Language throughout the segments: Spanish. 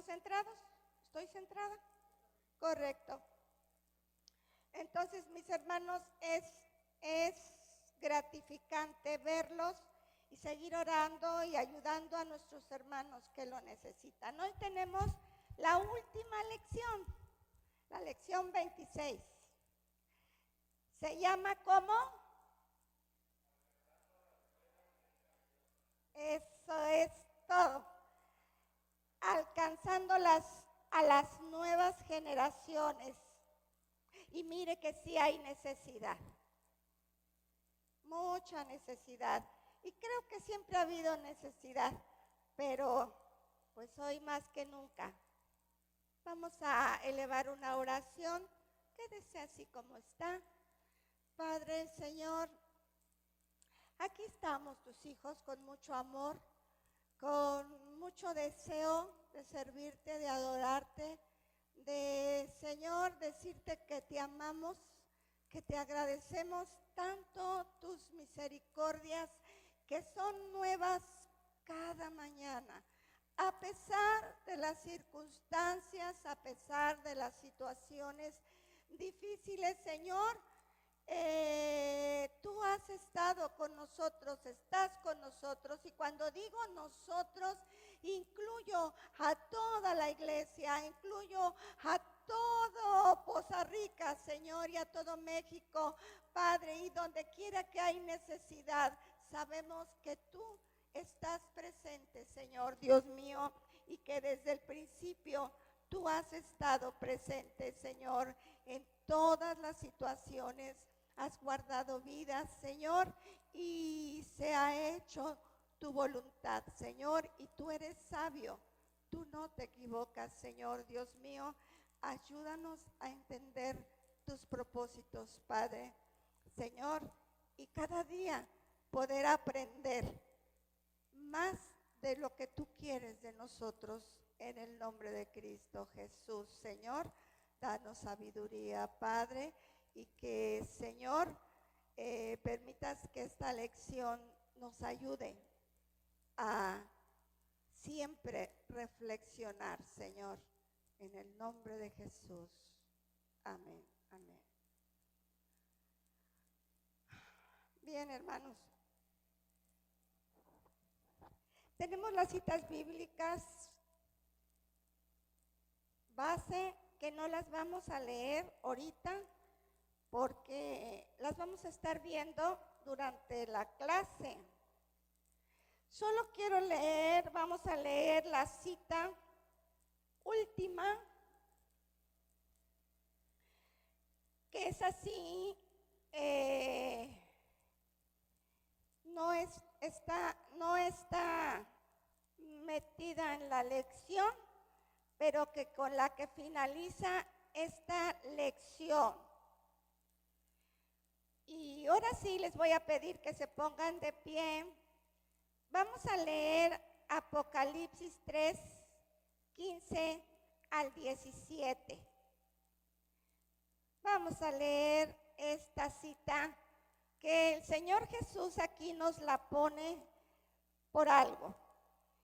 ¿Estamos centrados? ¿Estoy centrada? Correcto. Entonces, mis hermanos, es gratificante verlos y seguir orando y ayudando a nuestros hermanos que lo necesitan. Hoy tenemos la última lección, la lección 26. Se llama ¿cómo? Eso es todo. Alcanzando a las nuevas generaciones. Y mire que sí hay necesidad. Mucha necesidad. Y creo que siempre ha habido necesidad, pero pues hoy más que nunca. Vamos a elevar una oración. Quédese así como está. Padre, Señor, aquí estamos tus hijos con mucho amor, con mucho deseo de servirte, de adorarte, de, Señor, decirte que te amamos, que te agradecemos tanto tus misericordias que son nuevas cada mañana. A pesar de las circunstancias, a pesar de las situaciones difíciles, Señor, tú has estado con nosotros, estás con nosotros, y cuando digo nosotros, incluyo a toda la iglesia, incluyo a todo Poza Rica, Señor, y a todo México, Padre, y donde quiera que hay necesidad, sabemos que tú estás presente, Señor, Dios mío, y que desde el principio tú has estado presente, Señor, en todas las situaciones. Has guardado vidas, Señor, y se ha hecho tu voluntad, Señor, y tú eres sabio. Tú no te equivocas, Señor, Dios mío. Ayúdanos a entender tus propósitos, Padre, Señor, y cada día poder aprender más de lo que tú quieres de nosotros, en el nombre de Cristo Jesús, Señor. Danos sabiduría, Padre, y que, Señor, permitas que esta lección nos ayude a siempre reflexionar, Señor, en el nombre de Jesús. Amén, amén. Bien, hermanos. Tenemos las citas bíblicas base que no las vamos a leer ahorita porque las vamos a estar viendo durante la clase. Solo quiero leer, vamos a leer la cita última, que es así, no está metida en la lección, pero que con la que finaliza esta lección. Y ahora sí les voy a pedir que se pongan de pie. Vamos a leer Apocalipsis 3, 15 al 17. Vamos a leer esta cita que el Señor Jesús aquí nos la pone por algo.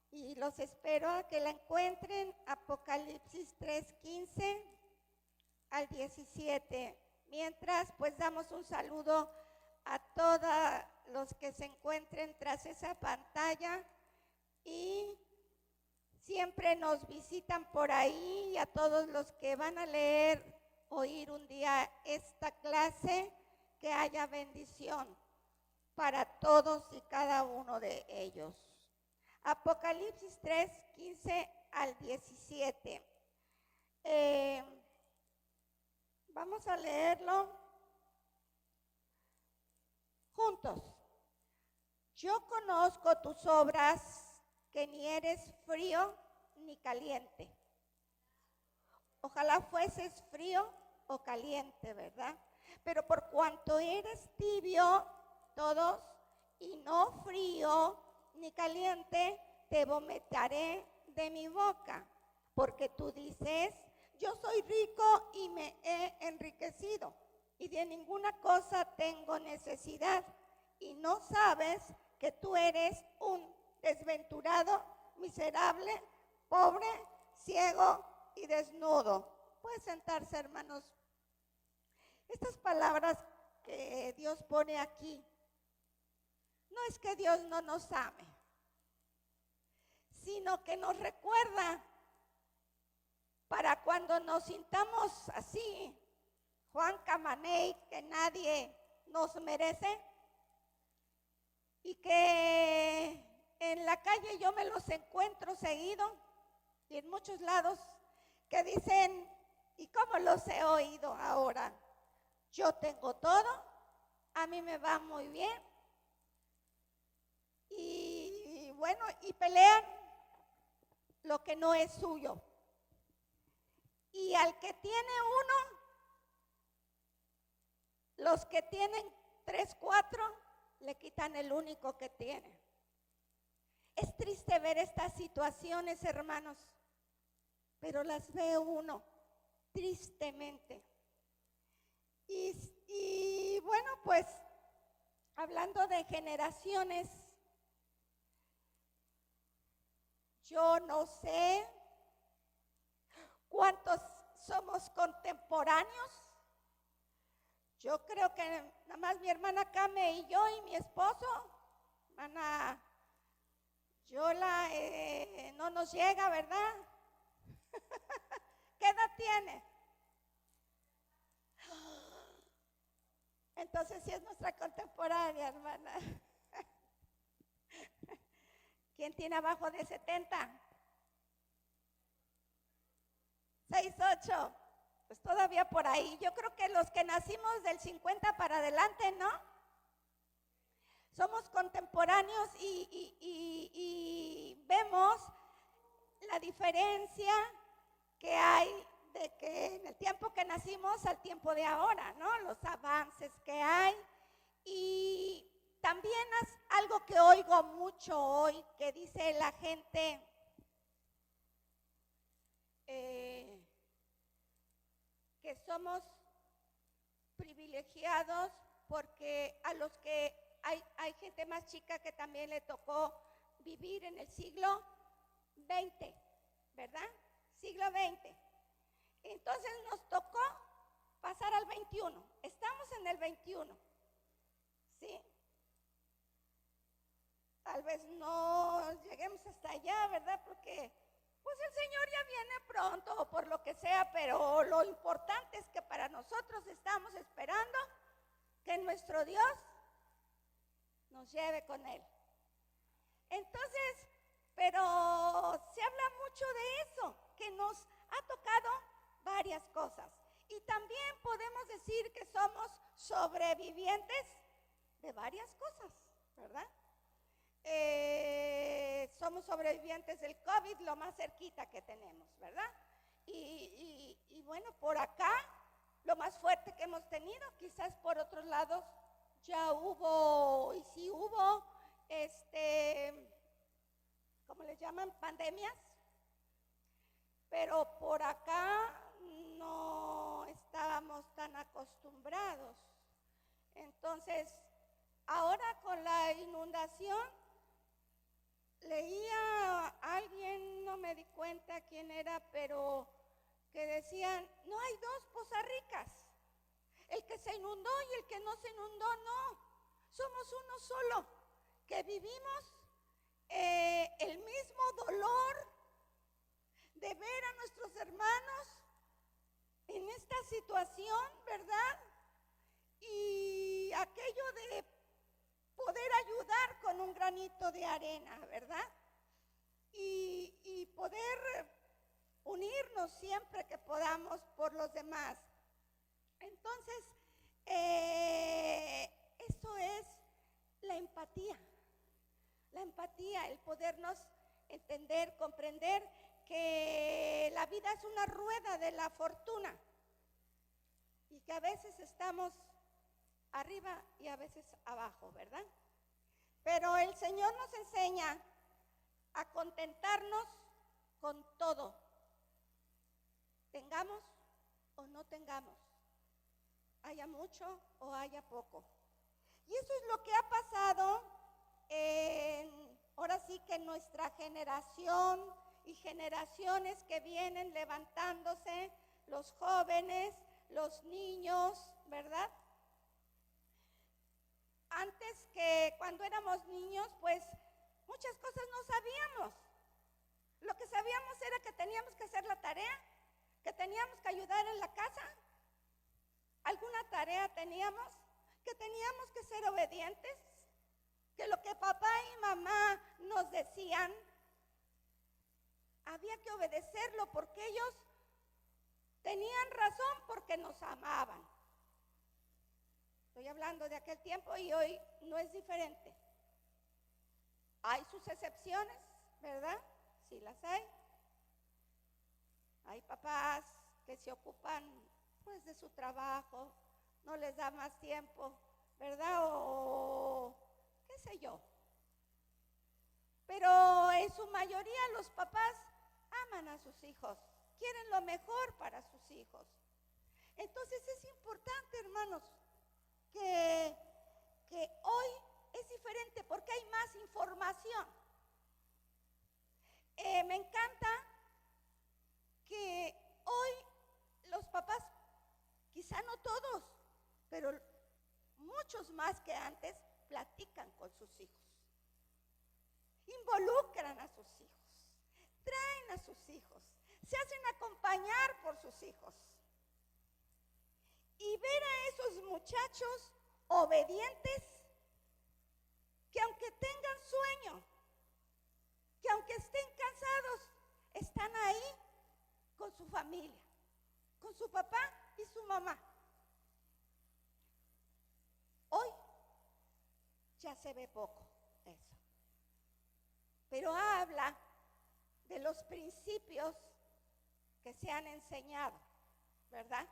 Y los espero a que la encuentren, Apocalipsis 3, 15 al 17. Mientras, pues damos un saludo a todos los que se encuentren tras esa pantalla y siempre nos visitan por ahí, y a todos los que van a oír un día esta clase, que haya bendición para todos y cada uno de ellos. Apocalipsis 3, 15 al 17. Vamos a leerlo juntos. Yo conozco tus obras, que ni eres frío ni caliente. Ojalá fueses frío o caliente, ¿verdad? Pero por cuanto eres tibio, todos, y no frío ni caliente, te vomitaré de mi boca. Porque tú dices, yo soy rico y me he enriquecido, y de ninguna cosa tengo necesidad, y no sabes que tú eres un desventurado, miserable, pobre, ciego y desnudo. Puede sentarse, hermanos. Estas palabras que Dios pone aquí, no es que Dios no nos ame, sino que nos recuerda para cuando nos sintamos así, Juan Camaney, que nadie nos merece, y que en la calle yo me los encuentro seguido, y en muchos lados, que dicen, ¿y cómo los he oído ahora? Yo tengo todo, a mí me va muy bien, y bueno, y pelean lo que no es suyo. Y al que tiene uno, los que tienen 3, 4, le quitan el único que tiene. Es triste ver estas situaciones, hermanos, pero las ve uno tristemente. Y bueno, pues, hablando de generaciones, yo no sé cuántos somos contemporáneos. Yo creo que nada más mi hermana Came y yo y mi esposo, hermana Yola, no nos llega, ¿verdad? ¿Qué edad tiene? Entonces sí es nuestra contemporánea, hermana. ¿Quién tiene abajo de 70? 6, 8. Pues todavía por ahí. Yo creo que los que nacimos del 50 para adelante, ¿no? Somos contemporáneos y vemos la diferencia que hay de que en el tiempo que nacimos al tiempo de ahora, ¿no? Los avances que hay. Y también es algo que oigo mucho hoy, que dice la gente, que somos privilegiados porque a los que hay gente más chica que también le tocó vivir en el siglo XX, ¿verdad? Siglo XX. Entonces nos tocó pasar al 21. Estamos en el 21, ¿sí? Tal vez no lleguemos hasta allá, ¿verdad? Porque pues el Señor ya viene pronto o por lo que sea, pero lo importante es que para nosotros estamos esperando que nuestro Dios nos lleve con Él. Entonces, pero se habla mucho de eso, que nos ha tocado varias cosas. Y también podemos decir que somos sobrevivientes de varias cosas, ¿verdad? Somos sobrevivientes del COVID, lo más cerquita que tenemos, ¿verdad? Y bueno, por acá, lo más fuerte que hemos tenido, quizás por otros lados ya hubo, y sí hubo, ¿cómo le llaman? Pandemias, pero por acá no estábamos tan acostumbrados. Entonces, ahora con la inundación, leía a alguien, no me di cuenta quién era, pero que decían, no hay dos Poza Ricas, el que se inundó y el que no se inundó, no, somos uno solo, que vivimos el mismo dolor de ver a nuestros hermanos en esta situación, ¿verdad? Y aquello de poder ayudar con un granito de arena, ¿verdad? Y poder unirnos siempre que podamos por los demás. Entonces, eso es la empatía. La empatía, el podernos entender, comprender que la vida es una rueda de la fortuna y que a veces estamos arriba y a veces abajo, ¿verdad? Pero el Señor nos enseña a contentarnos con todo, tengamos o no tengamos, haya mucho o haya poco. Y eso es lo que ha pasado ahora sí que en nuestra generación y generaciones que vienen levantándose, los jóvenes, los niños, ¿verdad? Antes, que cuando éramos niños, pues muchas cosas no sabíamos. Lo que sabíamos era que teníamos que hacer la tarea, que teníamos que ayudar en la casa. ¿Alguna tarea teníamos? Que teníamos que ser obedientes, que lo que papá y mamá nos decían, había que obedecerlo porque ellos tenían razón, porque nos amaban. Estoy hablando de aquel tiempo y hoy no es diferente. Hay sus excepciones, ¿verdad? Sí las hay. Hay papás que se ocupan pues de su trabajo, no les da más tiempo, ¿verdad? O qué sé yo. Pero en su mayoría los papás aman a sus hijos, quieren lo mejor para sus hijos. Entonces es importante, hermanos, que hoy es diferente porque hay más información. Me encanta que hoy los papás, quizá no todos, pero muchos más que antes, platican con sus hijos, involucran a sus hijos, traen a sus hijos, se hacen acompañar por sus hijos. Y ver a esos muchachos obedientes, que aunque tengan sueño, que aunque estén cansados, están ahí con su familia, con su papá y su mamá. Hoy ya se ve poco eso, pero habla de los principios que se han enseñado, ¿verdad?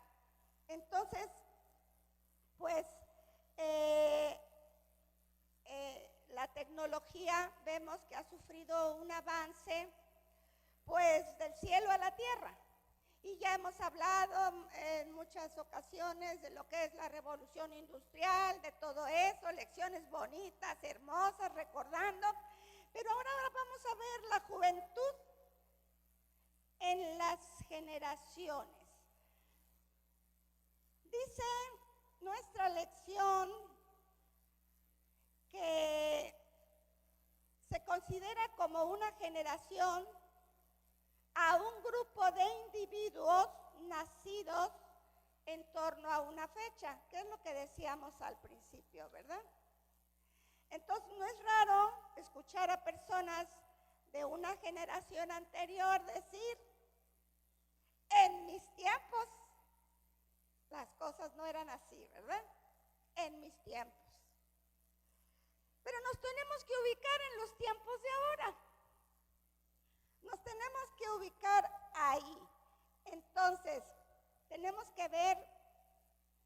Entonces, pues la tecnología vemos que ha sufrido un avance pues del cielo a la tierra, y ya hemos hablado en muchas ocasiones de lo que es la revolución industrial, de todo eso, lecciones bonitas, hermosas, recordando, pero ahora vamos a ver la juventud en las generaciones. Dice nuestra lección que se considera como una generación a un grupo de individuos nacidos en torno a una fecha, que es lo que decíamos al principio, ¿verdad? Entonces no es raro escuchar a personas de una generación anterior decir: en mis tiempos las cosas no eran así, ¿verdad? En mis tiempos. Pero nos tenemos que ubicar en los tiempos de ahora. Nos tenemos que ubicar ahí. Entonces, tenemos que ver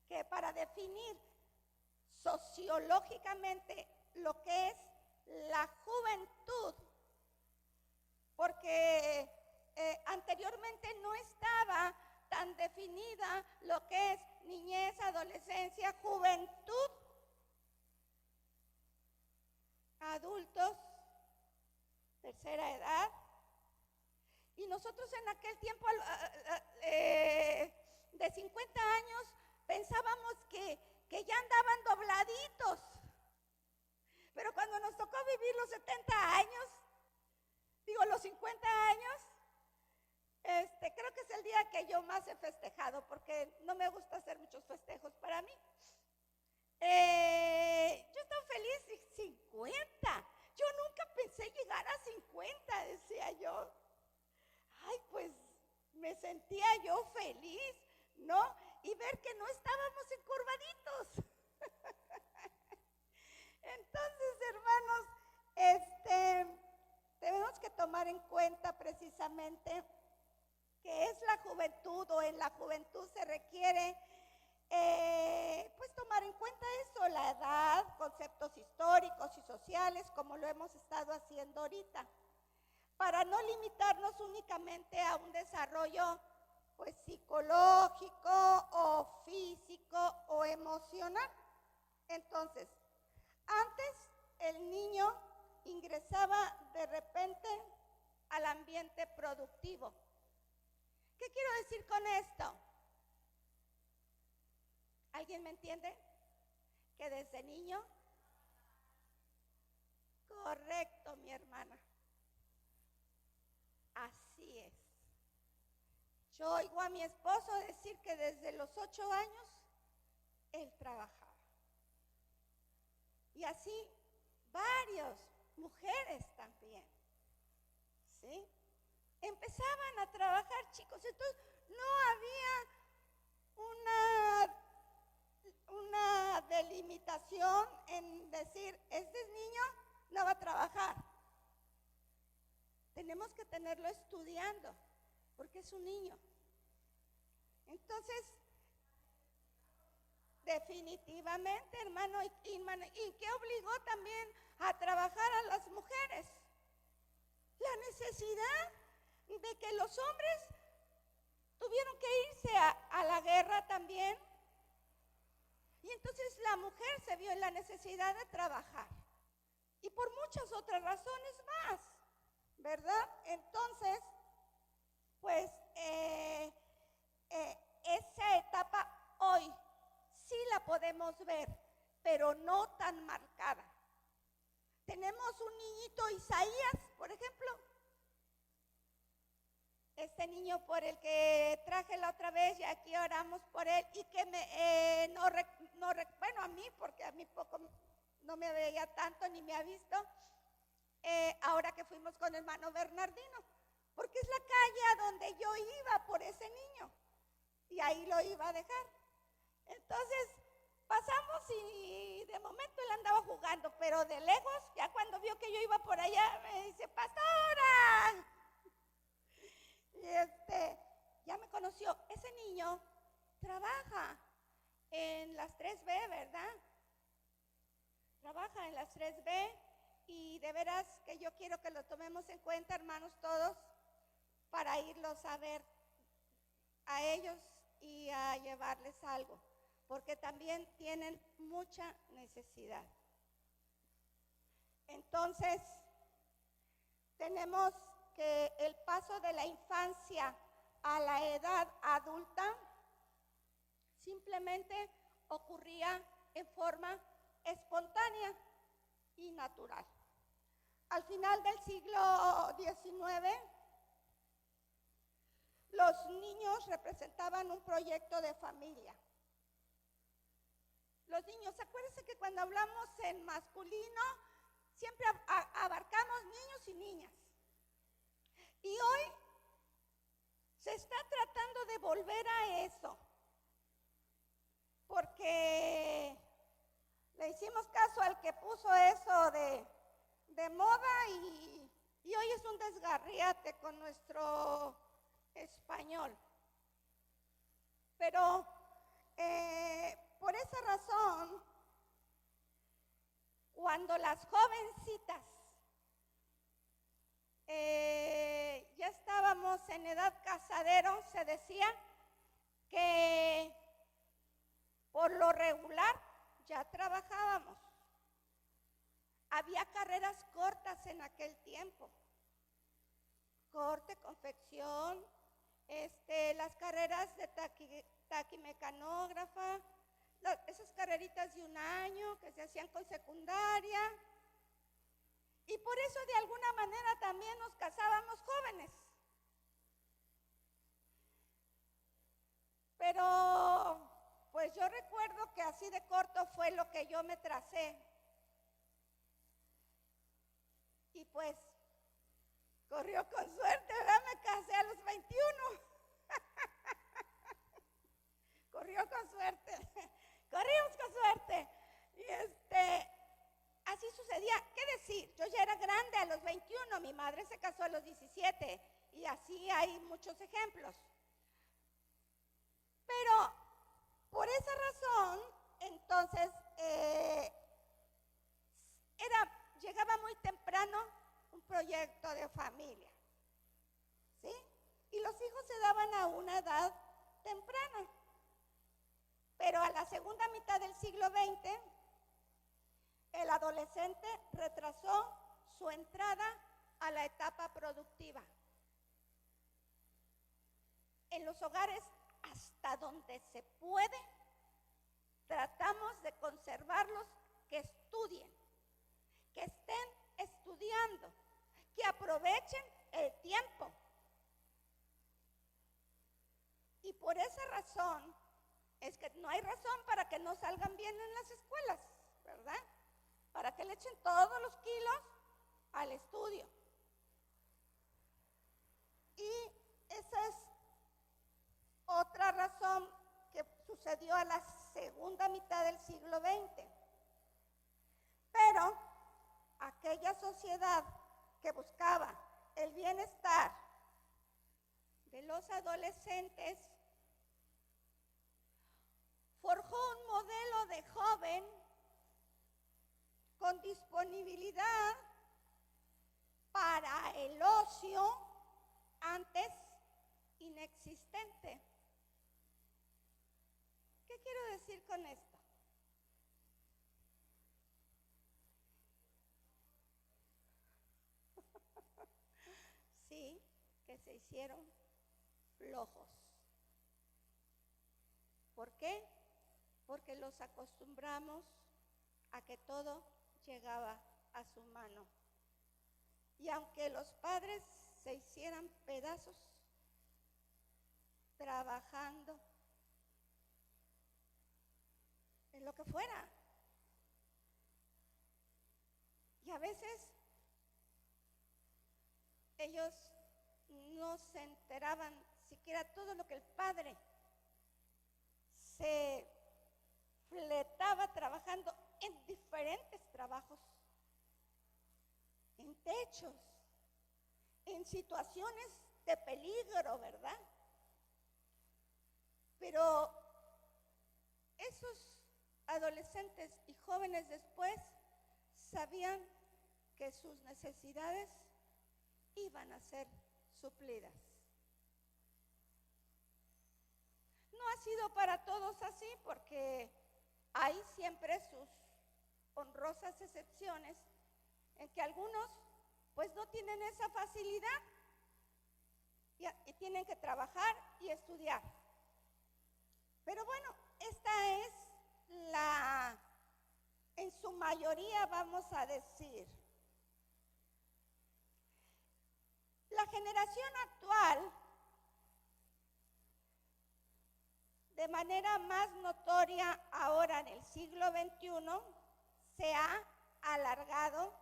que para definir sociológicamente lo que es la juventud, porque anteriormente no estaba tan definida lo que es niñez, adolescencia, juventud, adultos, tercera edad. Y nosotros en aquel tiempo de 50 años pensábamos que ya andaban dobladitos. Pero cuando nos tocó vivir los 70 años, los 50 años, creo que es el día que yo más he festejado, porque no me gusta hacer muchos festejos para mí. Yo estaba feliz, 50. Yo nunca pensé llegar a 50, decía yo. Ay, pues me sentía yo feliz, ¿no? Y ver que no estábamos encorvaditos. Entonces, hermanos, tenemos que tomar en cuenta precisamente que es la juventud, o en la juventud se requiere pues tomar en cuenta eso, la edad, conceptos históricos y sociales, como lo hemos estado haciendo ahorita, para no limitarnos únicamente a un desarrollo pues psicológico o físico o emocional. Entonces, antes el niño ingresaba de repente a la ambiente productivo. ¿Qué quiero decir con esto? ¿Alguien me entiende? Que desde niño, correcto, mi hermana, así es. Yo oigo a mi esposo decir que desde los 8 años él trabajaba. Y así varias mujeres también, ¿sí? Empezaban a trabajar, chicos, entonces no había una delimitación en decir, este niño no va a trabajar. Tenemos que tenerlo estudiando, porque es un niño. Entonces, definitivamente, hermano, ¿y qué obligó también a trabajar a las mujeres? La necesidad de que los hombres tuvieron que irse a la guerra también. Y entonces la mujer se vio en la necesidad de trabajar. Y por muchas otras razones más, ¿verdad? Entonces, pues, esa etapa hoy sí la podemos ver, pero no tan marcada. Tenemos un niñito, Isaías, por ejemplo. Este niño por el que traje la otra vez y aquí oramos por él y que bueno, a mí, porque a mí poco no me veía tanto ni me ha visto, ahora que fuimos con el hermano Bernardino, porque es la calle a donde yo iba por ese niño y ahí lo iba a dejar. Entonces pasamos y de momento él andaba jugando, pero de lejos, ya cuando vio que yo iba por allá, me dice, pastora. Y ya me conoció. Ese niño trabaja en las 3B, ¿verdad? Trabaja en las 3B y de veras que yo quiero que lo tomemos en cuenta, hermanos, todos, para irlos a ver a ellos y a llevarles algo, porque también tienen mucha necesidad. Entonces, tenemos que el paso de la infancia a la edad adulta simplemente ocurría en forma espontánea y natural. Al final del siglo XIX, los niños representaban un proyecto de familia. Los niños, acuérdense que cuando hablamos en masculino, siempre abarcamos niños y niñas. Y hoy se está tratando de volver a eso, porque le hicimos caso al que puso eso de moda y hoy es un desgarriate con nuestro español. Pero por esa razón, cuando las jovencitas ya estábamos en edad casadero, se decía que por lo regular ya trabajábamos. Había carreras cortas en aquel tiempo. Corte, confección, las carreras de taquimecanógrafa, esas carreritas de un año que se hacían con secundaria. Y por eso de alguna manera también nos casábamos jóvenes. Pero pues yo recuerdo que así de corto fue lo que yo me tracé. Y pues corrió con suerte, ¿verdad? Me casé a los 21. Corrió con suerte. Corrimos con suerte. Y así sucedía. ¿Qué decir? Yo ya era grande a los 21, mi madre se casó a los 17 y así hay muchos ejemplos. Pero por esa razón, entonces, llegaba muy temprano un proyecto de familia, ¿sí? Y los hijos se daban a una edad temprana. Pero a la segunda mitad del siglo XX, el adolescente retrasó su entrada a la etapa productiva. En los hogares, hasta donde se puede, tratamos de conservarlos, que estudien, que estén estudiando, que aprovechen el tiempo. Y por esa razón es que no hay razón para que no salgan bien en las escuelas, ¿verdad? Para que le echen todos los kilos al estudio. Y esa es otra razón que sucedió a la segunda mitad del siglo XX. Pero aquella sociedad que buscaba el bienestar de los adolescentes forjó un modelo de joven con disponibilidad para el ocio antes inexistente. ¿Qué quiero decir con esto? Sí, que se hicieron flojos. ¿Por qué? Porque los acostumbramos a que todo llegaba a su mano. Y aunque los padres se hicieran pedazos trabajando en lo que fuera, y a veces ellos no se enteraban siquiera todo lo que el padre se fletaba trabajando en diferentes trabajos, en techos, en situaciones de peligro, ¿verdad? Pero esos adolescentes y jóvenes después sabían que sus necesidades iban a ser suplidas. No ha sido para todos así, porque hay siempre sus honrosas excepciones en que algunos pues no tienen esa facilidad y tienen que trabajar y estudiar. Pero bueno, esta es en su mayoría, vamos a decir. La generación actual, de manera más notoria ahora en el siglo XXI, se ha alargado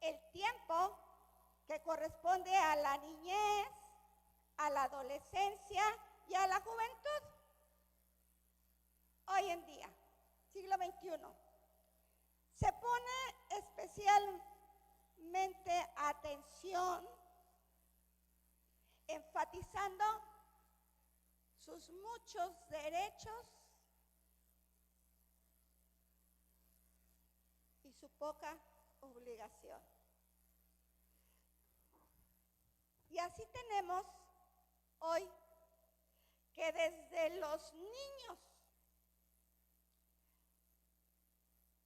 el tiempo que corresponde a la niñez, a la adolescencia y a la juventud. Hoy en día, siglo XXI, se pone especialmente atención enfatizando sus muchos derechos y su poca obligación. Y así tenemos hoy que desde los niños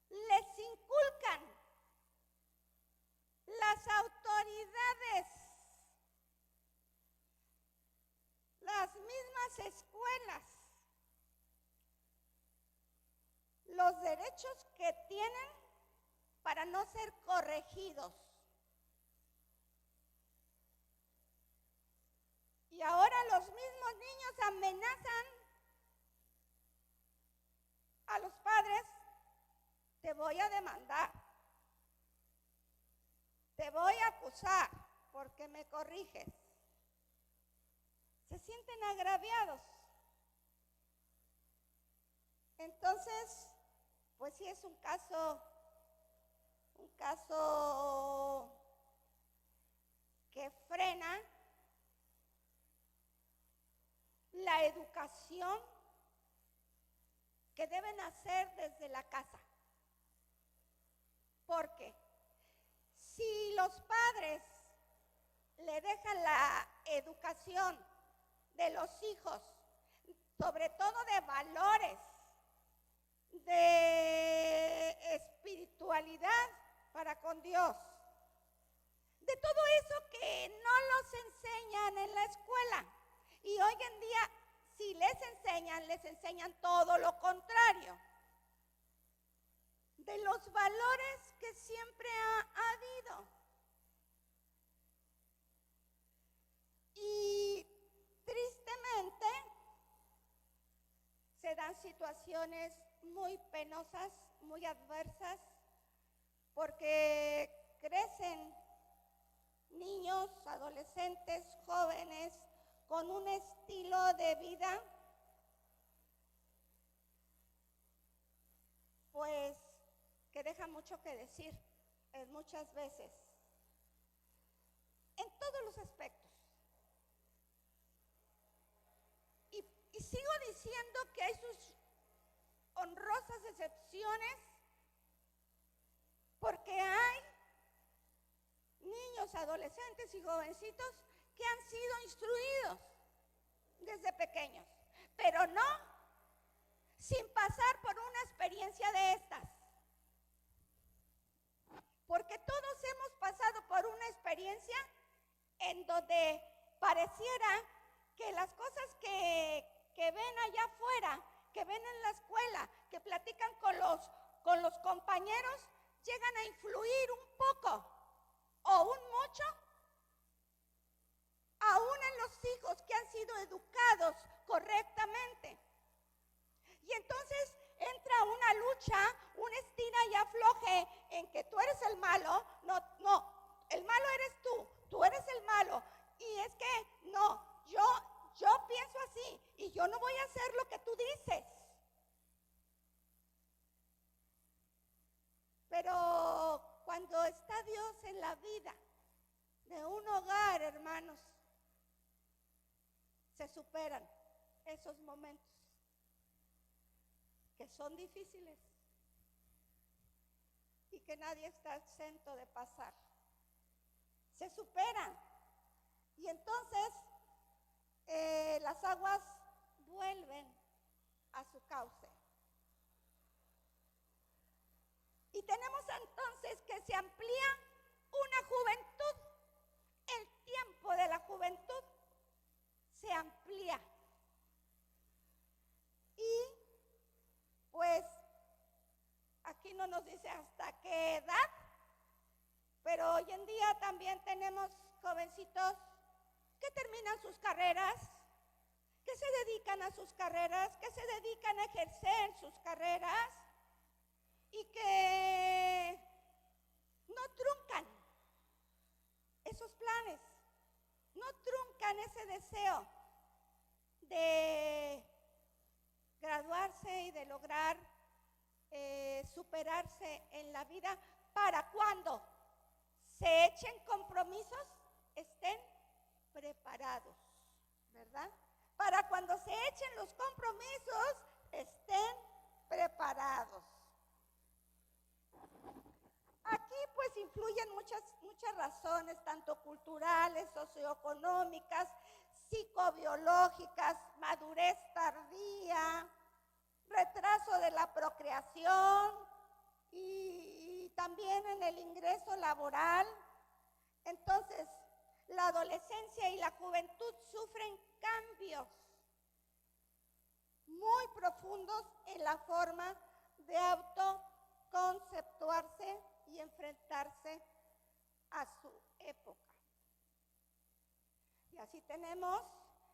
les inculcan las autoridades, las mismas escuelas, los derechos que tienen para no ser corregidos. Y ahora los mismos niños amenazan a los padres: te voy a demandar, te voy a acusar porque me corriges. Se sienten agraviados. Entonces, pues sí es un caso que frena la educación que deben hacer desde la casa. Porque si los padres le dejan la educación de los hijos, sobre todo de valores, de espiritualidad para con Dios, de todo eso enseñan en la escuela. Y hoy en día, si les enseñan todo lo contrario de los valores que siempre ha habido. Y tristemente se dan situaciones muy penosas, muy adversas, porque crecen niños, adolescentes, jóvenes con un estilo de vida pues que deja mucho que decir muchas veces, en todos los aspectos. Y sigo diciendo que hay sus honrosas excepciones, porque hay niños, adolescentes y jovencitos que han sido instruidos desde pequeños, pero no sin pasar por una experiencia de estas. Porque todos hemos pasado por una experiencia en donde pareciera que las cosas que ven allá afuera, que ven en la escuela, que platican con los compañeros, llegan a influir un poco o un mucho, aún en los hijos que han sido educados correctamente. Y entonces entra una lucha, un estira y afloje en que tú eres el malo. No, el malo eres tú eres el malo. Y es que no, yo pienso así y yo no voy a hacer lo que tú dices. Pero cuando está Dios en la vida de un hogar, hermanos, se superan esos momentos que son difíciles y que nadie está exento de pasar. Se superan y entonces las aguas vuelven a su cauce. Y tenemos entonces que se amplía una juventud, el tiempo de la juventud se amplía. Y pues aquí no nos dice hasta qué edad, pero hoy en día también tenemos jovencitos que terminan sus carreras, que se dedican a sus carreras, que se dedican a ejercer sus carreras y que no truncan esos planes, no truncan ese deseo de graduarse y de lograr superarse en la vida para cuando se echen compromisos estén preparados, ¿verdad? Para cuando se echen los compromisos estén preparados. Aquí pues influyen muchas razones, tanto culturales, socioeconómicas, psicobiológicas, madurez tardía, retraso de la procreación y también en el ingreso laboral. Entonces, la adolescencia y la juventud sufren cambios muy profundos en la forma de autoconceptuarse y enfrentarse a su época. Y así tenemos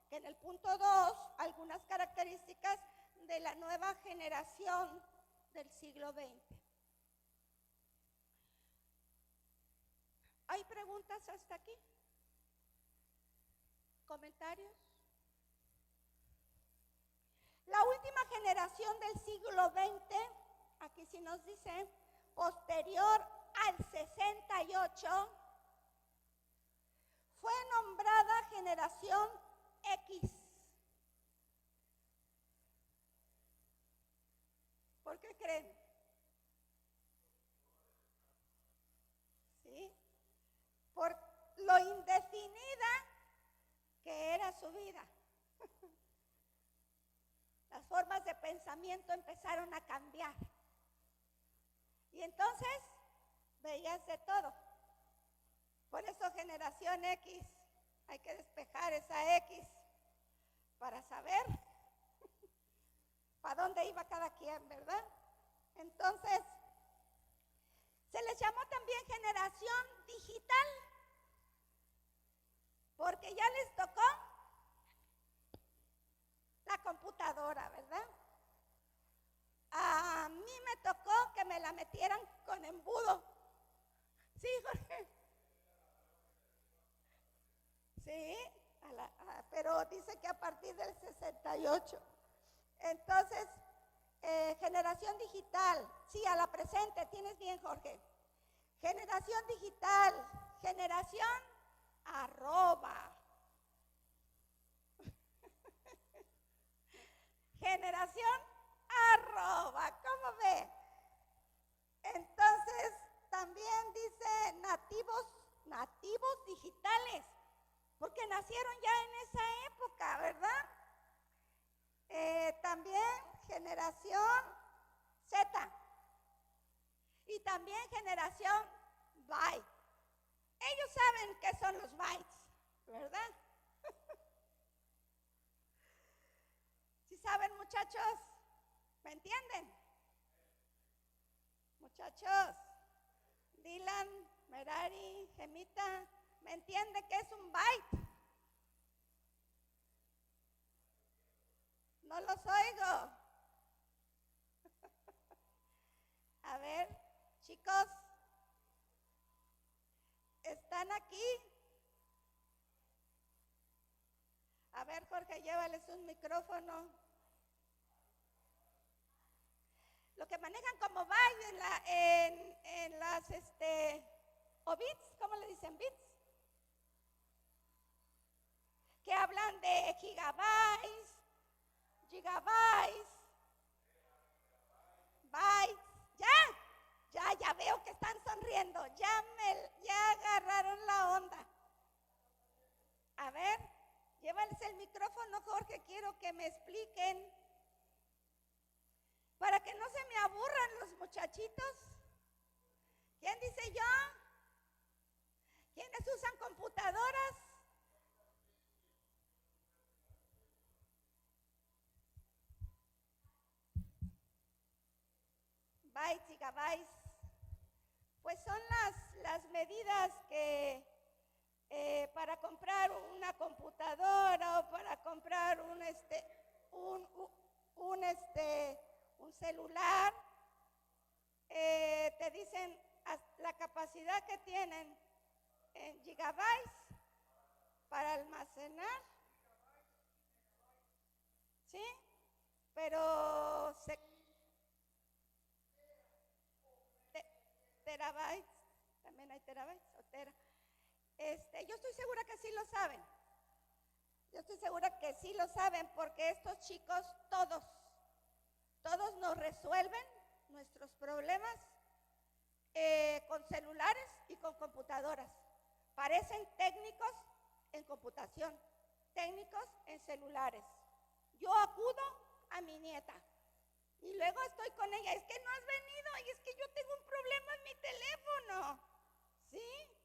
que en el punto 2 algunas características de la nueva generación del siglo XX. ¿Hay preguntas hasta aquí? ¿Comentarios? La última generación del siglo XX, aquí sí nos dice, posterior al 68, fue nombrada generación X. ¿Por qué creen? ¿Sí? Por lo indefinida que era su vida. Las formas de pensamiento empezaron a cambiar. Y entonces veías de todo. Por eso generación X, Hay que despejar esa X para saber para dónde iba cada quien, ¿verdad? Entonces, se les llamó también generación digital, porque ya les tocó la computadora, ¿verdad? A mí me tocó que me la metieran con embudo. Sí, Jorge. Sí, pero dice que a partir del 68. Entonces, generación digital, sí, a la presente, tienes bien, Jorge. Generación digital, generación arroba. Generación arroba, ¿cómo ve? Entonces, también dice nativos digitales, porque nacieron ya en esa época, ¿verdad? También generación Z y también generación byte. Ellos saben qué son los bytes, ¿verdad? ¿Sí saben, muchachos? ¿Me entienden? Muchachos, Dylan, Merari, Gemita, ¿me entiende qué es un byte? No los oigo. A ver, chicos, ¿están aquí? A ver, Jorge, llévales un micrófono. Lo que manejan como byte en las o bits, ¿cómo le dicen bits? Que hablan de gigabytes, bytes. Ya veo que están sonriendo. Ya agarraron la onda. A ver, llévales el micrófono, Jorge, quiero que me expliquen. Para que no se me aburran los muchachitos. ¿Quién dice yo? ¿Quiénes usan computadoras? Bytes, gigabytes. Pues son las medidas que para comprar una computadora o para comprar un celular, te dicen la capacidad que tienen en gigabytes para almacenar, ¿sí? Pero terabytes, también hay terabytes o tera. Yo estoy segura que sí lo saben. Yo estoy segura que sí lo saben porque estos chicos todos nos resuelven nuestros problemas con celulares y con computadoras. Parecen técnicos en computación, técnicos en celulares. Yo acudo a mi nieta y luego estoy con ella. Es que no has venido y es que yo tengo un problema en mi teléfono, ¿sí?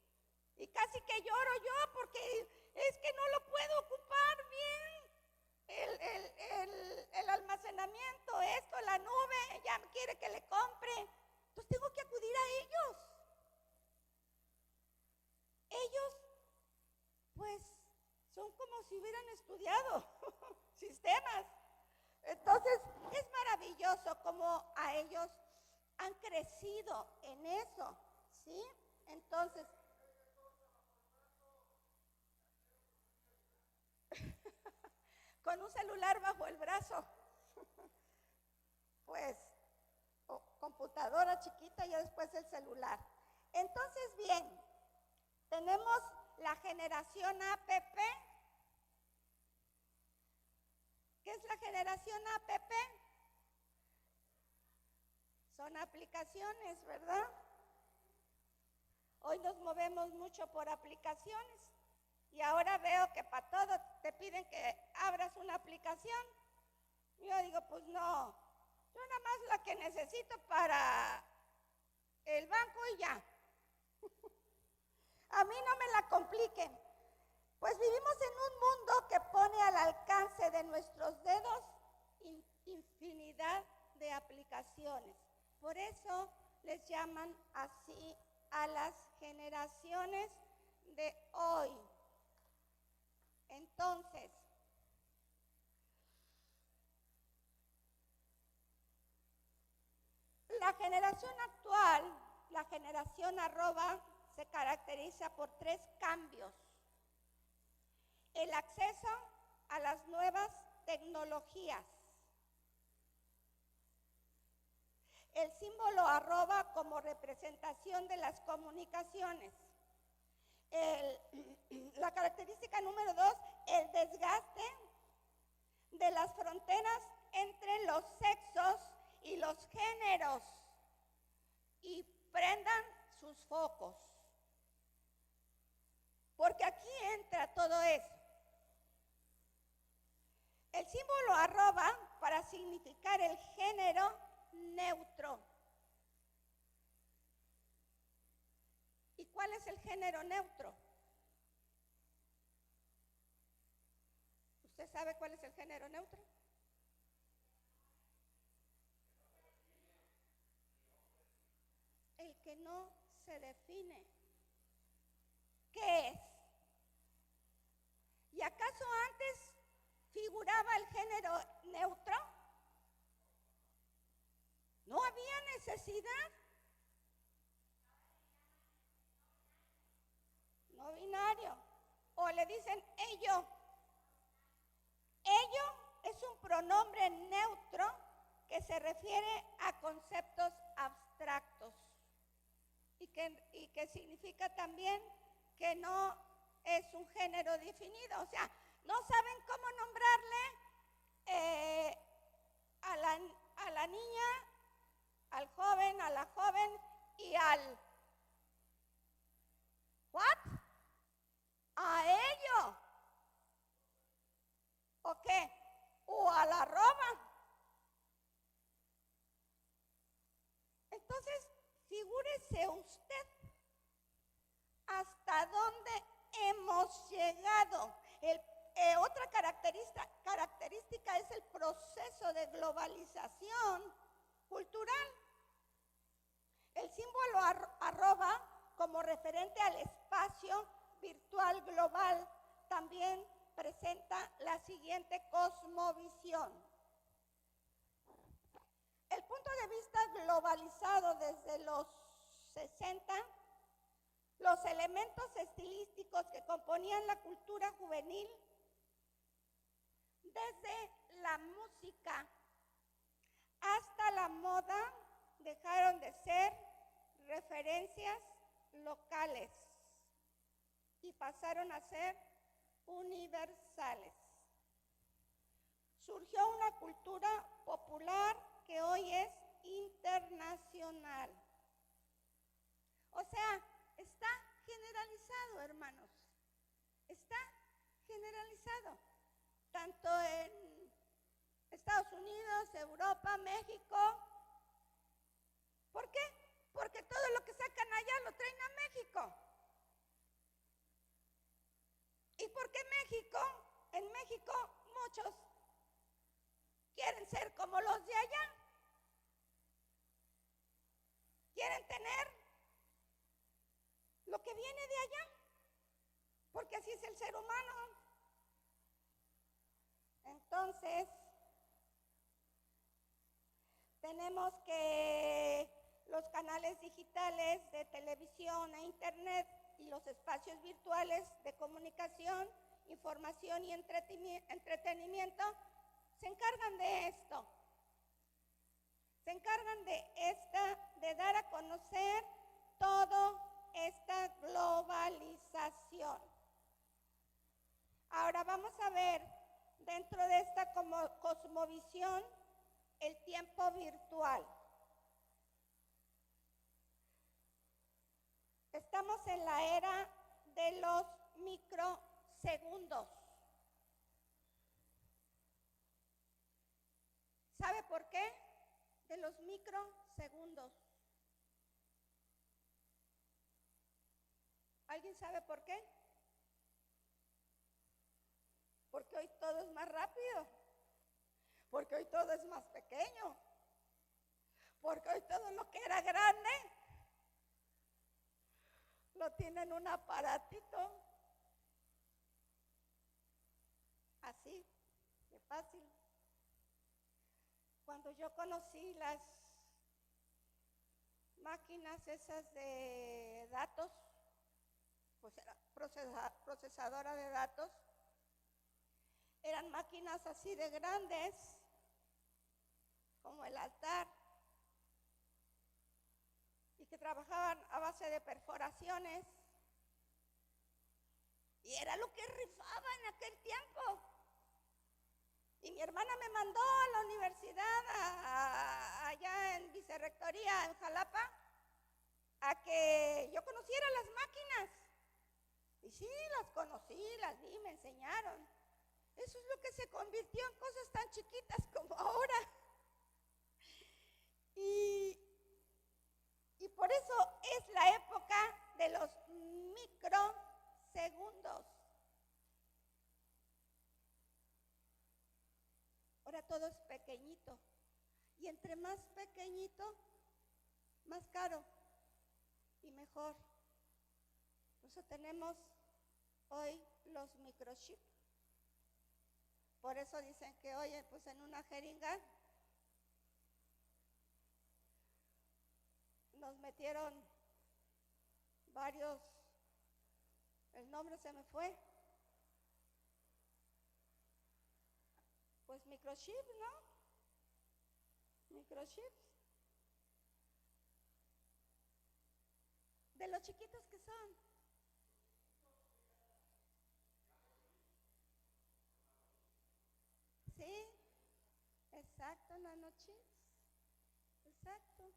Y casi que lloro yo porque es que no lo puedo ocupar bien. El almacenamiento, esto, la nube, ya quiere que le compre. Entonces tengo que acudir a ellos. Ellos, pues, son como si hubieran estudiado sistemas. Entonces, es maravilloso cómo a ellos han crecido en eso, ¿sí? Entonces, con un celular bajo el brazo, pues, computadora chiquita y después el celular. Entonces, bien, tenemos la generación APP. ¿Qué es la generación APP? Son aplicaciones, ¿verdad? Hoy nos movemos mucho por aplicaciones y ahora veo que para todo te piden que abras una aplicación. Yo digo, pues no, yo nada más la que necesito para el banco y ya. A mí no me la compliquen, Pues vivimos en un mundo que pone al alcance de nuestros dedos infinidad de aplicaciones. Por eso les llaman así a las generaciones de hoy. Entonces, la generación actual, la generación arroba, se caracteriza por 3 cambios. El acceso a las nuevas tecnologías. El símbolo arroba como representación de las comunicaciones. La característica número 2, el desgaste de las fronteras entre los sexos y los géneros. Y prendan sus focos. Porque aquí entra todo eso. El símbolo arroba para significar el género neutro. ¿Y cuál es el género neutro? ¿Usted sabe cuál es el género neutro? El que no se define. ¿Qué es? ¿Y acaso antes figuraba el género neutro? No había necesidad. No binario. O le dicen ello. Ello es un pronombre neutro que se refiere a conceptos abstractos y que significa también que no es un género definido. O sea, no saben cómo nombrarle a la niña, al joven, a la joven y al ¿what? A ello. ¿O qué? O a la arroba. Entonces, figúrese usted hasta dónde hemos llegado. Otra característica es el proceso de globalización cultural. El símbolo arroba como referente al espacio virtual global también presenta la siguiente cosmovisión. El punto de vista globalizado desde los 60, los elementos estilísticos que componían la cultura juvenil, desde la música hasta la moda, dejaron de ser referencias locales y pasaron a ser universales. Surgió una cultura popular que hoy es internacional. O sea, está generalizado, hermanos. Está generalizado. Tanto en Estados Unidos, Europa, México. ¿Por qué? Porque todo lo que sacan allá lo traen a México. ¿Y por qué México? En México muchos quieren ser como los de allá. Quieren tener lo que viene de allá. Porque así es el ser humano. Entonces, tenemos que los canales digitales de televisión e internet y los espacios virtuales de comunicación, información y entretenimiento se encargan de esto. Se encargan de dar a conocer toda esta globalización. Ahora vamos a ver dentro de esta cosmovisión el tiempo virtual. Estamos en la era de los microsegundos. ¿Sabe por qué? De los microsegundos. ¿Alguien sabe por qué? Porque hoy todo es más rápido. Porque hoy todo es más pequeño. Porque hoy todo lo que era grande lo tienen un aparatito. Así, de fácil. Cuando yo conocí las máquinas esas de datos, pues era procesadora de datos, eran máquinas así de grandes, como el altar, y que trabajaban a base de perforaciones, y era lo que rifaba en aquel tiempo. Y mi hermana me mandó a la universidad, allá en Vicerrectoría, en Jalapa, a que yo conociera las máquinas. Y sí, las conocí, las vi, me enseñaron. Eso es lo que se convirtió en cosas tan chiquitas como ahora. Y por eso es la época de los microsegundos. Ahora todo es pequeñito. Y entre más pequeñito, más caro y mejor. Por eso tenemos hoy los microchips. Por eso dicen que hoy, pues en una jeringa nos metieron varios, el nombre se me fue, pues microchips, ¿no? Microchips. De los chiquitos que son. Sí, exacto, nanochips. Exacto.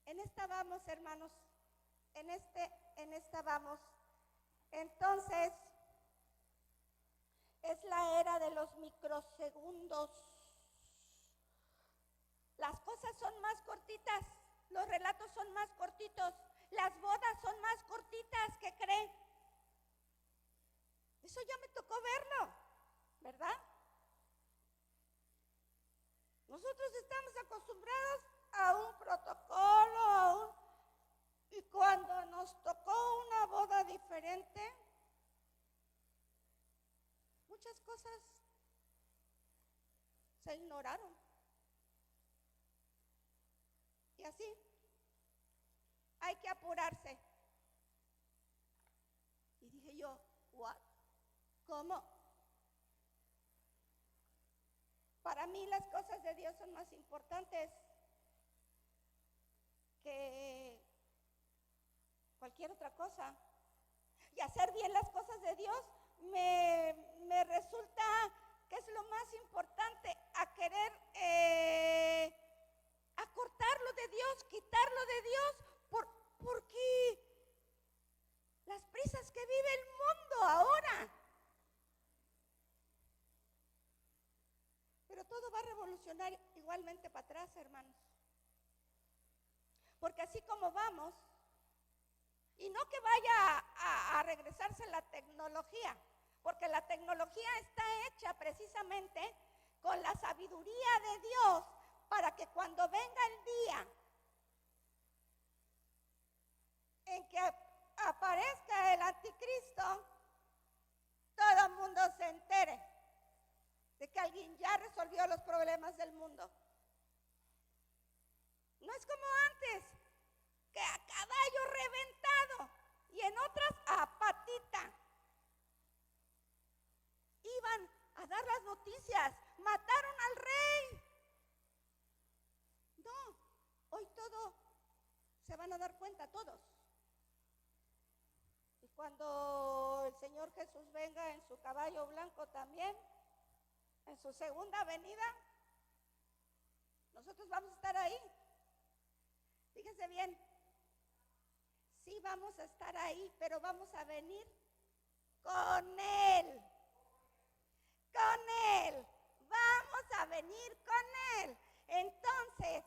En esta vamos, hermanos. En esta vamos. Entonces, es la era de los microsegundos. Las cosas son más cortitas, los relatos son más cortitos, las bodas son más cortitas, ¿qué creen? Eso ya me tocó verlo, ¿verdad? Nosotros estamos acostumbrados a un protocolo, y cuando nos tocó una boda diferente, muchas cosas se ignoraron. Y así, hay que apurarse. Y dije yo, ¿what? ¿Cómo? Para mí las cosas de Dios son más importantes que cualquier otra cosa. Y hacer bien las cosas de Dios me resulta que es lo más importante, a querer acortarlo de Dios, quitarlo de Dios, porque las prisas que vive el mundo ahora. Pero todo va a revolucionar igualmente para atrás, hermanos. Porque así como vamos, y no que vaya a regresarse la tecnología, porque la tecnología está hecha precisamente con la sabiduría de Dios para que cuando venga el día en que aparezca el anticristo, todo el mundo se entere de que alguien ya resolvió los problemas del mundo. No es como antes, que a caballo reventado y en otras a patita iban a dar las noticias, mataron al rey. No, hoy todo se van a dar cuenta todos. Y cuando el Señor Jesús venga en su caballo blanco también, en su segunda venida, nosotros vamos a estar ahí. Fíjense bien, sí vamos a estar ahí, pero vamos a venir con Él. Con Él. Vamos a venir con Él. Entonces,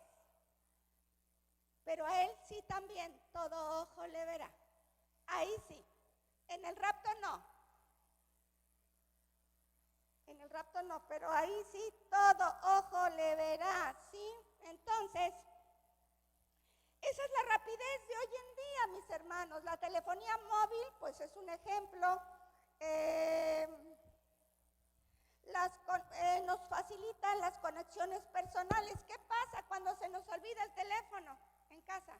pero a Él sí también todo ojo le verá. Ahí sí. En el rapto no. En el rapto no, pero ahí sí todo ojo le verá, ¿sí? Entonces, esa es la rapidez de hoy en día, mis hermanos. La telefonía móvil, pues es un ejemplo. Nos facilitan las conexiones personales. ¿Qué pasa cuando se nos olvida el teléfono en casa?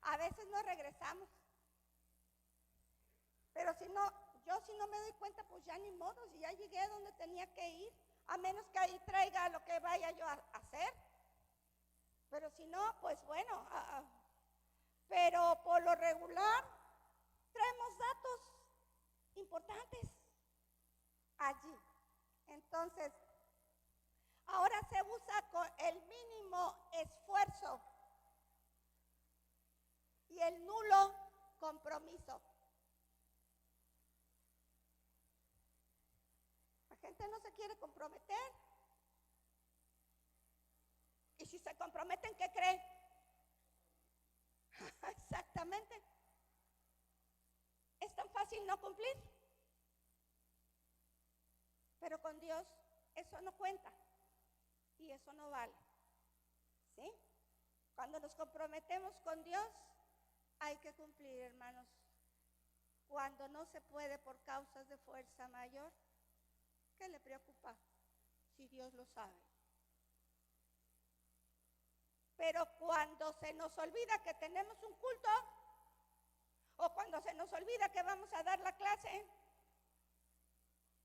A veces no regresamos. Pero si no me doy cuenta, pues ya ni modo, si ya llegué a donde tenía que ir, a menos que ahí traiga lo que vaya yo a hacer. Pero si no, pues bueno, pero por lo regular traemos datos importantes allí. Entonces, ahora se usa con el mínimo esfuerzo y el nulo compromiso. La gente no se quiere comprometer. Y si se comprometen, ¿qué creen? Exactamente. Es tan fácil no cumplir. Pero con Dios eso no cuenta y eso no vale. ¿Sí? Cuando nos comprometemos con Dios, hay que cumplir, hermanos. Cuando no se puede por causas de fuerza mayor, ¿qué le preocupa? Si Dios lo sabe. Pero cuando se nos olvida que tenemos un culto, o cuando se nos olvida que vamos a dar la clase,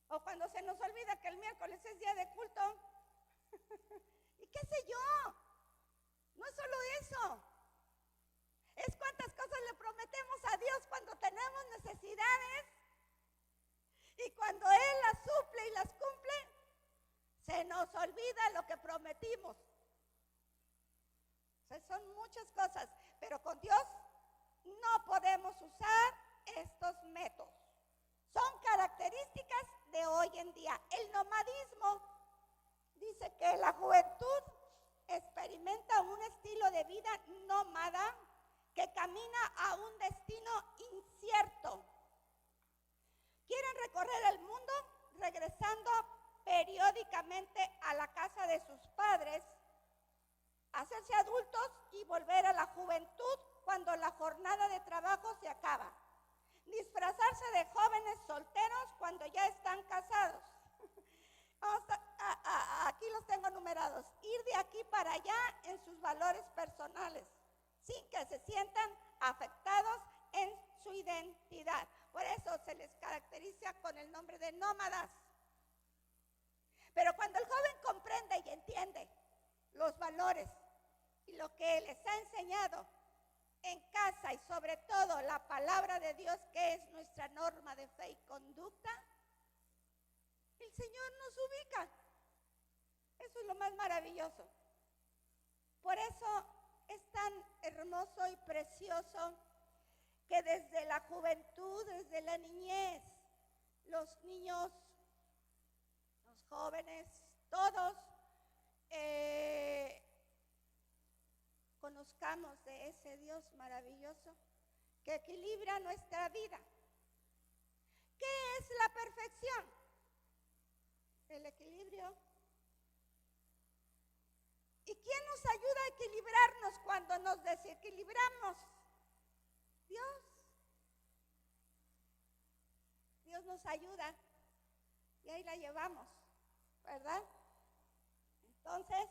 o cuando se nos olvida que el miércoles es día de culto, y qué sé yo, no es solo eso, es cuántas cosas le prometemos a Dios cuando tenemos necesidades, y cuando Él las suple y las cumple, se nos olvida lo que prometimos. O sea, son muchas cosas, pero con Dios no podemos usar estos métodos. Son características de hoy en día. El nomadismo dice que la juventud experimenta un estilo de vida nómada que camina a un destino incierto. Quieren recorrer el mundo regresando periódicamente a la casa de sus padres, hacerse adultos y volver a la juventud cuando la jornada de trabajo se acaba. Disfrazarse de jóvenes solteros cuando ya están casados. Aquí los tengo numerados. Ir de aquí para allá en sus valores personales, sin que se sientan afectados en su identidad. Por eso se les caracteriza con el nombre de nómadas. Pero cuando el joven comprende y entiende los valores y lo que les ha enseñado en casa y sobre todo la palabra de Dios, que es nuestra norma de fe y conducta, el Señor nos ubica. Eso es lo más maravilloso. Por eso es tan hermoso y precioso que desde la juventud, desde la niñez, los niños, los jóvenes, todos conozcamos de ese Dios maravilloso que equilibra nuestra vida. ¿Qué es la perfección? El equilibrio. ¿Y quién nos ayuda a equilibrarnos cuando nos desequilibramos? Dios. Dios nos ayuda y ahí la llevamos, ¿verdad? Entonces,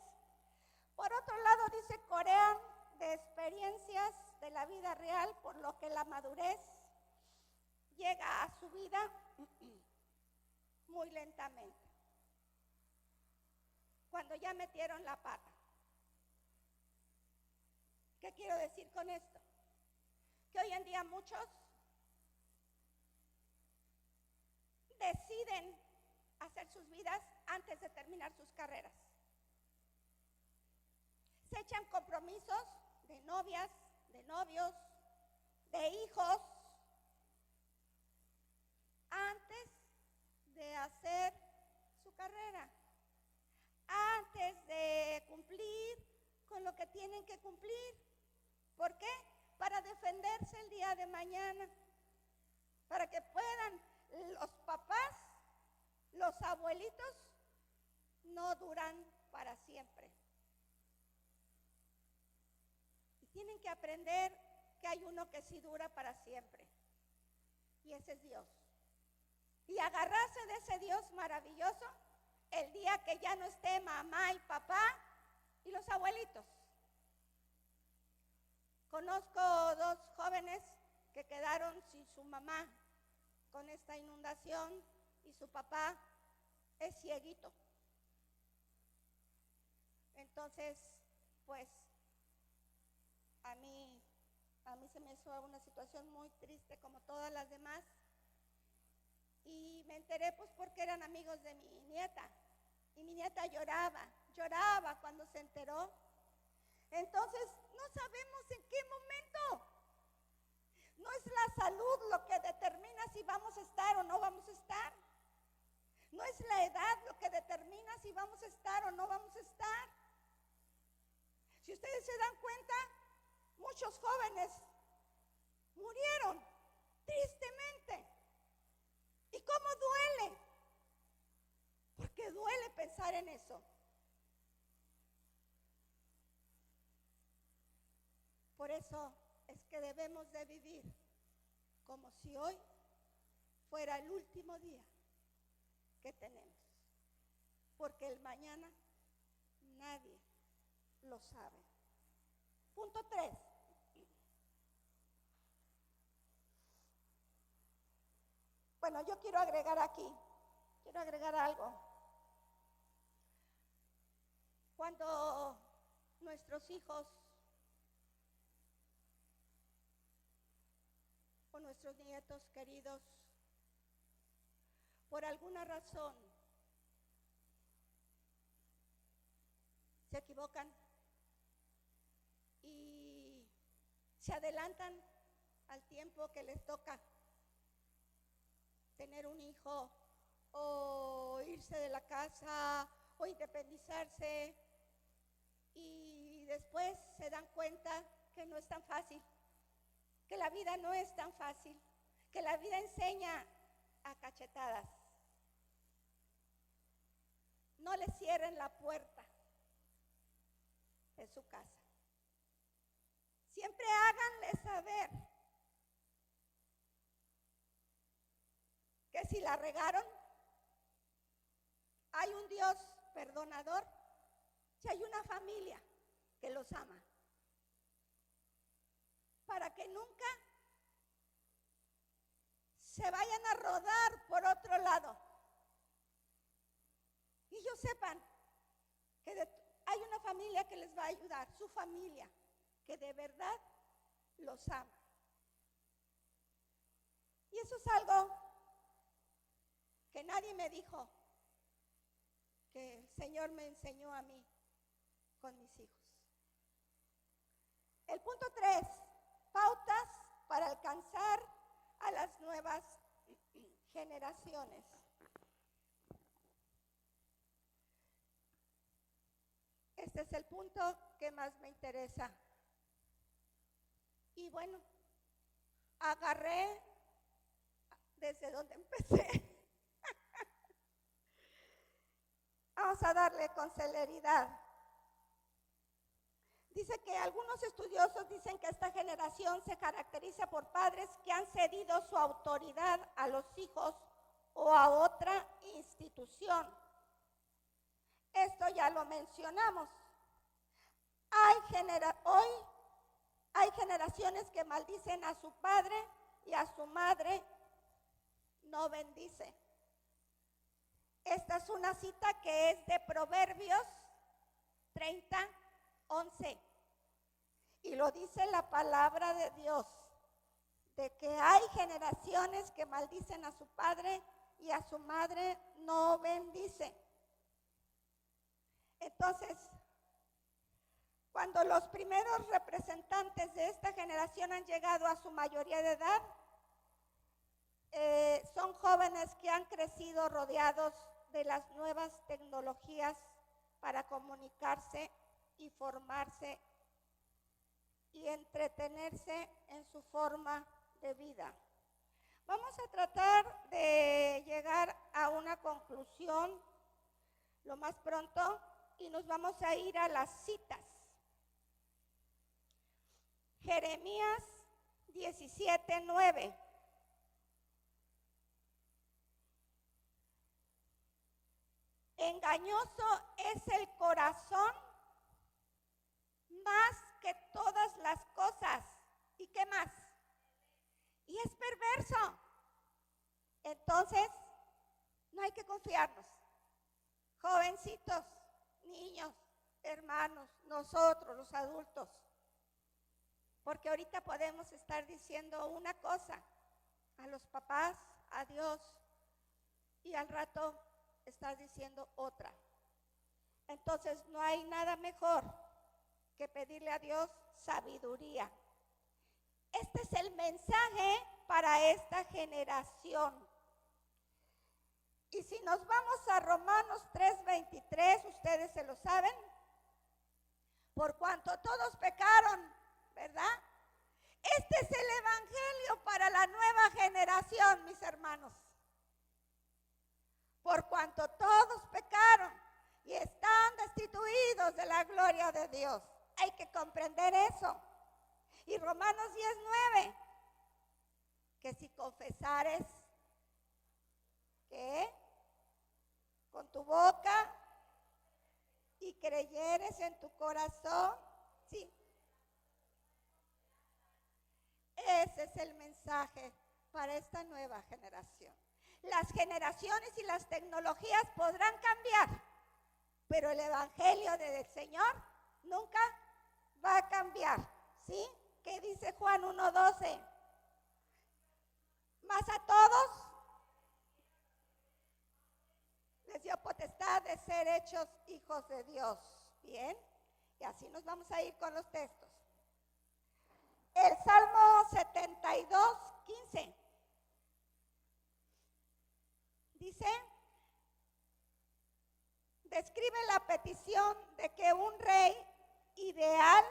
por otro lado, dice Corea, de experiencias de la vida real, por lo que la madurez llega a su vida muy lentamente, cuando ya metieron la pata. ¿Qué quiero decir con esto? Que hoy en día muchos deciden hacer sus vidas antes de terminar sus carreras. Se echan compromisos de novias, de novios, de hijos, antes de hacer su carrera, antes de cumplir con lo que tienen que cumplir. ¿Por qué? Para defenderse el día de mañana, para que puedan los papás, los abuelitos, no duran para siempre. Y tienen que aprender que hay uno que sí dura para siempre, y ese es Dios. Y agarrarse de ese Dios maravilloso el día que ya no esté mamá y papá y los abuelitos. Conozco 2 jóvenes que quedaron sin su mamá con esta inundación y su papá es cieguito. Entonces, pues, a mí se me hizo una situación muy triste como todas las demás. Y me enteré pues porque eran amigos de mi nieta. Y mi nieta lloraba cuando se enteró. Entonces, no sabemos en qué momento. No es la salud lo que determina si vamos a estar o no vamos a estar. No es la edad lo que determina si vamos a estar o no vamos a estar. Si ustedes se dan cuenta, muchos jóvenes murieron tristemente. ¿Y cómo duele? Porque duele pensar en eso. Por eso es que debemos de vivir como si hoy fuera el último día que tenemos. Porque el mañana nadie lo sabe. Punto 3. Bueno, yo quiero agregar algo. Cuando nuestros hijos o nuestros nietos queridos, por alguna razón, se equivocan y se adelantan al tiempo que les toca tener un hijo o irse de la casa o independizarse, y después se dan cuenta que no es tan fácil, que la vida no es tan fácil, que la vida enseña a cachetadas. No le cierren la puerta de su casa. Siempre háganle saber que si la regaron, hay un Dios perdonador y hay una familia que los ama, para que nunca se vayan a rodar por otro lado y ellos sepan que hay una familia que les va a ayudar, su familia, que de verdad los ama. Y eso es algo que nadie me dijo, que el Señor me enseñó a mí con mis hijos. El punto 3, pautas para alcanzar a las nuevas generaciones. Este es el punto que más me interesa. Y bueno, agarré desde donde empecé. Vamos a darle con celeridad. Dice que algunos estudiosos dicen que esta generación se caracteriza por padres que han cedido su autoridad a los hijos o a otra institución. Esto ya lo mencionamos. Hoy hay generaciones que maldicen a su padre y a su madre no bendice. Esta es una cita que es de Proverbios 30:11. Y lo dice la palabra de Dios, de que hay generaciones que maldicen a su padre y a su madre no bendice. Entonces, cuando los primeros representantes de esta generación han llegado a su mayoría de edad, son jóvenes que han crecido rodeados de las nuevas tecnologías para comunicarse y formarse y entretenerse en su forma de vida. Vamos a tratar de llegar a una conclusión lo más pronto y nos vamos a ir a las citas. Jeremías 17:9. Engañoso es el corazón más que todas las cosas. ¿Y qué más? Y es perverso. Entonces, no hay que confiarnos. Jovencitos, niños, hermanos, nosotros los adultos. Porque ahorita podemos estar diciendo una cosa a los papás, a Dios, y al rato estar diciendo otra. Entonces no hay nada mejor que pedirle a Dios sabiduría. Este es el mensaje para esta generación. Y si nos vamos a Romanos 3:23, ustedes se lo saben, por cuanto todos pecaron, ¿verdad? Este es el evangelio para la nueva generación, mis hermanos. Por cuanto todos pecaron y están destituidos de la gloria de Dios. Hay que comprender eso. Y Romanos 10:9, que si confesares que con tu boca y creyeres en tu corazón, sí. Ese es el mensaje para esta nueva generación. Las generaciones y las tecnologías podrán cambiar, pero el evangelio del Señor nunca va a cambiar, ¿sí? ¿Qué dice Juan 1:12? Mas a todos les dio potestad de ser hechos hijos de Dios. Bien, y así nos vamos a ir con los textos. El Salmo 72:15 dice, describe la petición de que un rey ideal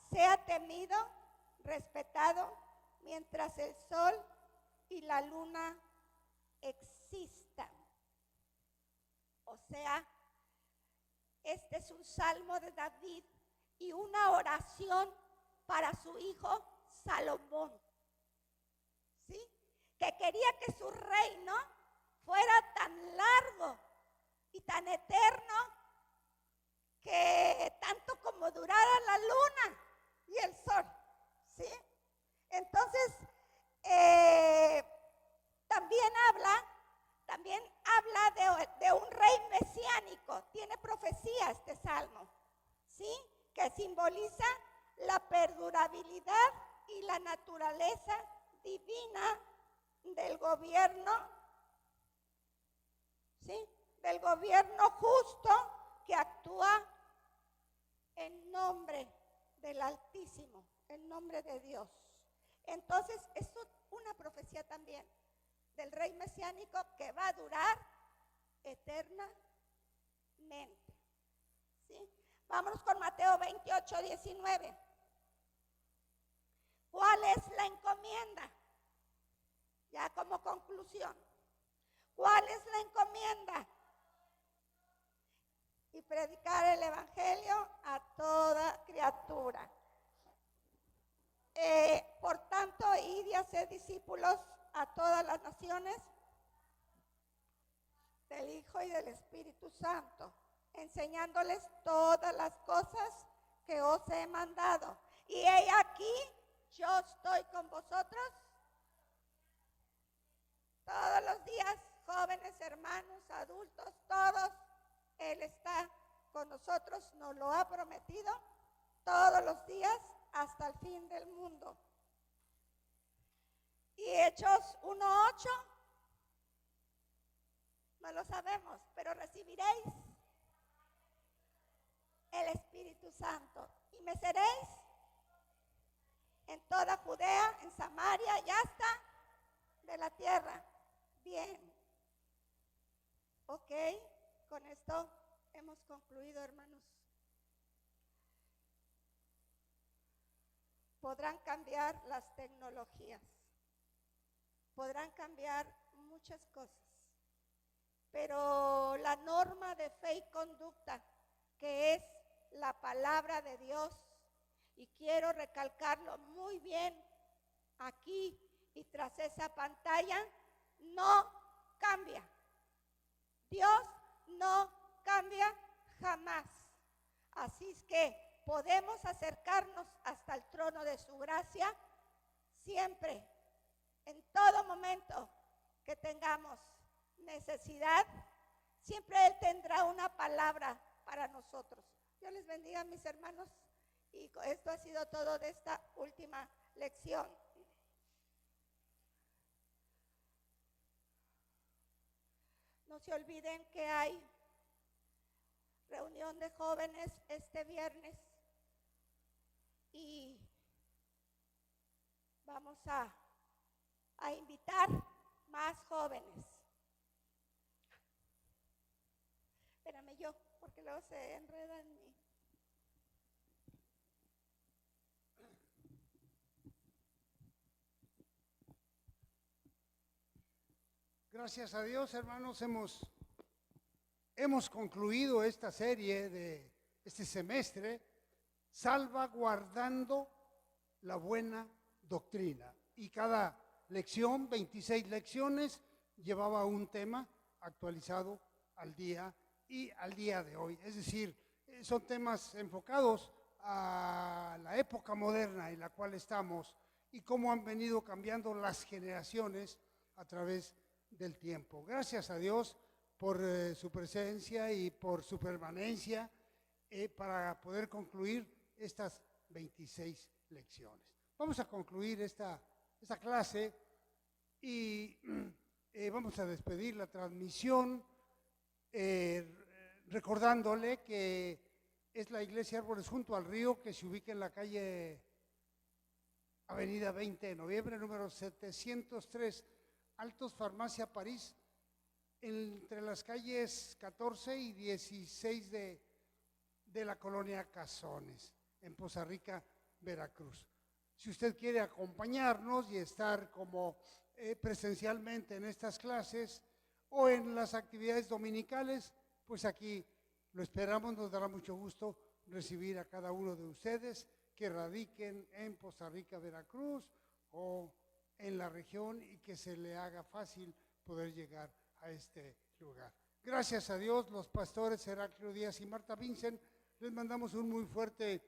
sea temido, respetado, mientras el sol y la luna existan. O sea, este es un salmo de David y una oración para su hijo Salomón, ¿sí? Que quería que su reino fuera tan largo y tan eterno que tanto como durara la luna y el sol, ¿sí? Entonces, también habla de un rey mesiánico. Tiene profecía este salmo, ¿sí? Que simboliza la perdurabilidad y la naturaleza divina del gobierno, ¿sí? Del gobierno justo que actúa en nombre del Altísimo, en nombre de Dios. Entonces, es una profecía también del rey mesiánico que va a durar eternamente, ¿sí? Vámonos con Mateo 28:19. ¿Cuál es la encomienda? Ya como conclusión. ¿Cuál es la encomienda? Y predicar el evangelio a toda criatura. Por tanto, id y haced discípulos a todas las naciones del Hijo y del Espíritu Santo, enseñándoles todas las cosas que os he mandado. Y he aquí, yo estoy con vosotros todos los días, jóvenes, hermanos, adultos, todos. Él está con nosotros, nos lo ha prometido todos los días hasta el fin del mundo. Y Hechos 1:8, no lo sabemos, pero recibiréis el Espíritu Santo y me seréis en toda Judea, en Samaria y hasta de la tierra. Bien. Ok, con esto hemos concluido, hermanos. podrán cambiar las tecnologías, podrán cambiar muchas cosas, pero la norma de fe y conducta, que es la palabra de Dios, y quiero recalcarlo muy bien aquí y tras esa pantalla, no cambia. Dios no cambia jamás. Así es que podemos acercarnos hasta el trono de su gracia siempre, en todo momento que tengamos necesidad. Siempre Él tendrá una palabra para nosotros. Dios les bendiga, mis hermanos, y esto ha sido todo de esta última lección. No se olviden que hay reunión de jóvenes este viernes y vamos a invitar más jóvenes. Espérame yo, porque luego se enreda en mí. Gracias a Dios, hermanos, hemos concluido esta serie de este semestre, salvaguardando la buena doctrina. Y cada lección, 26 lecciones, llevaba un tema actualizado al día y al día de hoy. Es decir, son temas enfocados a la época moderna en la cual estamos y cómo han venido cambiando las generaciones a través del tiempo. Gracias a Dios por su presencia y por su permanencia para poder concluir estas 26 lecciones. Vamos a concluir esta clase y vamos a despedir la transmisión recordándole que es la iglesia Árboles junto al río, que se ubica en la calle Avenida 20 de Noviembre, número 703, Altos Farmacia París, entre las calles 14 y 16 de la colonia Cazones, en Poza Rica, Veracruz. Si usted quiere acompañarnos y estar como presencialmente en estas clases o en las actividades dominicales, pues aquí lo esperamos. Nos dará mucho gusto recibir a cada uno de ustedes que radiquen en Poza Rica, Veracruz o en la región y que se le haga fácil poder llegar a este lugar. Gracias a Dios, los pastores Heraclio Díaz y Marta Vincent, les mandamos un muy fuerte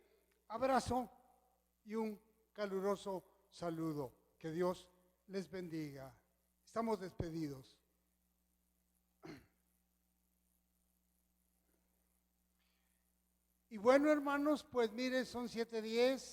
abrazo y un caluroso saludo. Que Dios les bendiga. Estamos despedidos. Y bueno, hermanos, pues mire, son 7:10.